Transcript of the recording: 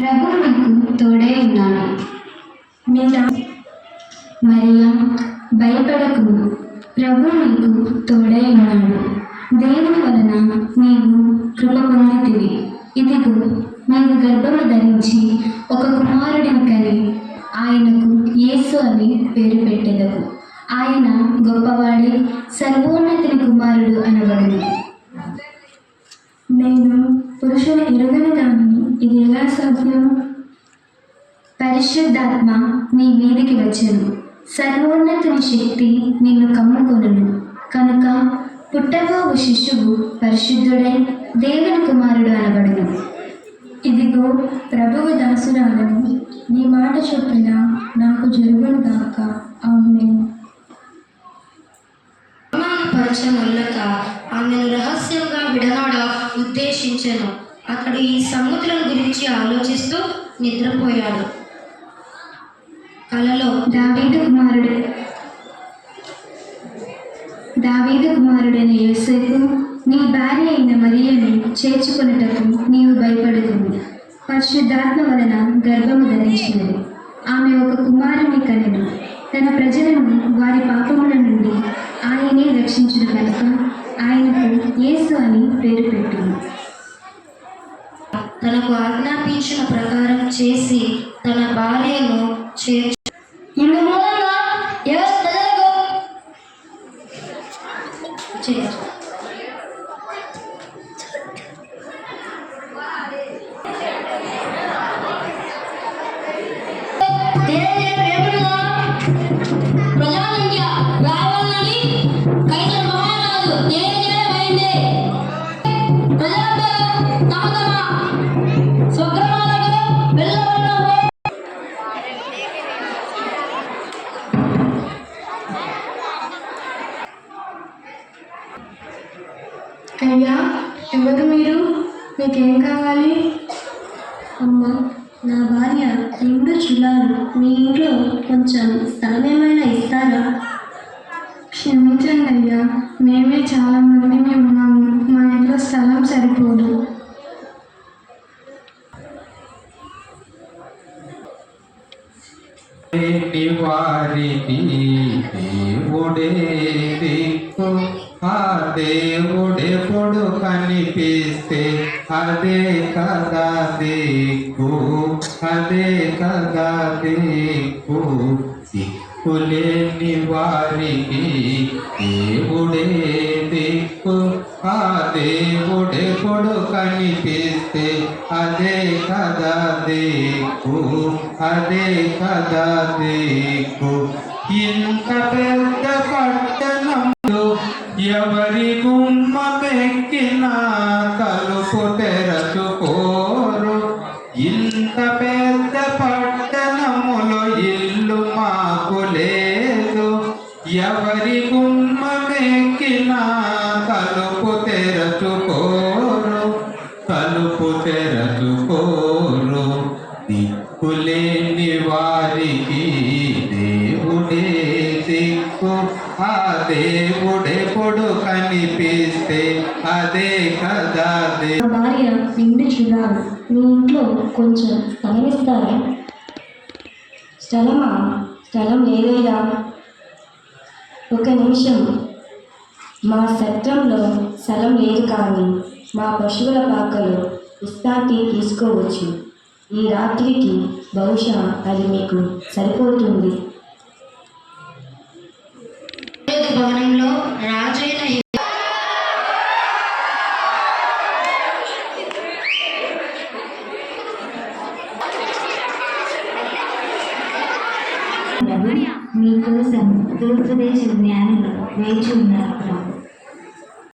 ప్రభు మీకు తోడై ఉన్నాడు. మరియా, భయపడకుము, ప్రభు నీకు తోడై ఉన్నాడు. దేవుని వలన నీవు కృప పొందితివి. ఇదిగో, నీవు గర్భము ధరించి ఒక కుమారుడిని కని ఆయనకు యేసు అని పేరు పెట్టెదవు. ఆయన గొప్పవాడే, సర్వోన్నతుని కుమారుడు అనబడును. నేను పురుషుని ఎరుగని దాన్ని, ఇది ఎలా సాధ్యం? పరిశుద్ధాత్మ నీ మీదికి వచ్చెను, సర్వోన్నతుని శక్తి నిన్ను కమ్ముకొనును. కనుక పుట్టబోవు శిశువు పరిశుద్ధుడై దేవుని కుమారుడు అనబడును. ఇదిగో, ప్రభువు దాసురాలను, నీ మాట చొప్పున నాకు జరుగును గాక. ఆమేన్. అవమానపరచనొల్లక ఆమెను రహస్యంగా విడనాడ ఉద్దేశించెను. అతడు ఈ సంగతుల గురించి ఆలోచిస్తూ నిద్రపోయాడు. కలలో దావీదు కుమారుడైన యోసేపు, నీ భార్య అయిన మరియను చేర్చుకొనుటకు నీవు భయపడుతుంది. పరిశుద్ధాత్మ వలన గర్భము ధరించినది. ఆమె ఒక కుమారుని కనెను. తన ప్రజలను వారి పాపముల నుండి ఆయనే రక్షించును కనుక ఆయనకు యేసు అని పేరు పెట్టును. తనకు ఆజ్ఞాపించిన ప్రకారం చేసి తన భార్యను చేర్చు. అయ్యా, ఎవరు మీరు? మీకేం కావాలి? అమ్మ, నా భార్య నిండు చులాలు. మీ ఇంట్లో కొంచెం స్థలం ఏమైనా ఇస్తారా? క్షమించండి అయ్యా, మేమే చాలా మందిని ఉన్నాము. మా ఇంట్లో స్థలం సరిపోదు. వారికి దేవుడే దిక్కు, ఆ దేవుడెప్పుడు కనిపిస్తే అదే కదా దిక్కు, అదే కదా దిక్కు. దిక్కులేని వారికి దేవుడే దిక్కు, ఆ దేవుడెప్పుడు కనిపిస్తే అదే కదా దిక్కు, అదే కదా దిక్కు. ఇంత పెద్ద పట్టణంలో ఎవరి గుమ్మమెక్కినా తలుపు తెరచుకోరు. ఇంత పెద్ద పట్టణములో ఇల్లు మాకు లేదు. ఎవరి గుమ్మమెక్కినా తలుపు తెరచుకోరు, తలుపు తెరచుకోరు. దిక్కులేని వారికి దేవుడే దిక్కు, ఆ దేవుడెప్పుడు కనిపిస్తే అదే కదా. భార్య నిండు చులాలు. మీ ఇంట్లో కొంచెం స్థలం ఇస్తారా? స్థలమా? స్థలం లేదేగా. ఒక నిమిషం. మా సత్రంలో స్థలం లేదు, కానీ మా పశువుల పాకలో విశ్రాంతి తీసుకోవచ్చు. ఈ రాత్రికి బహుశా అది మీకు సరిపోతుంది. భవనంలో రాజైన మీకోసం తూర్పు దేశ జ్ఞానులు వేచి ఉన్నారు.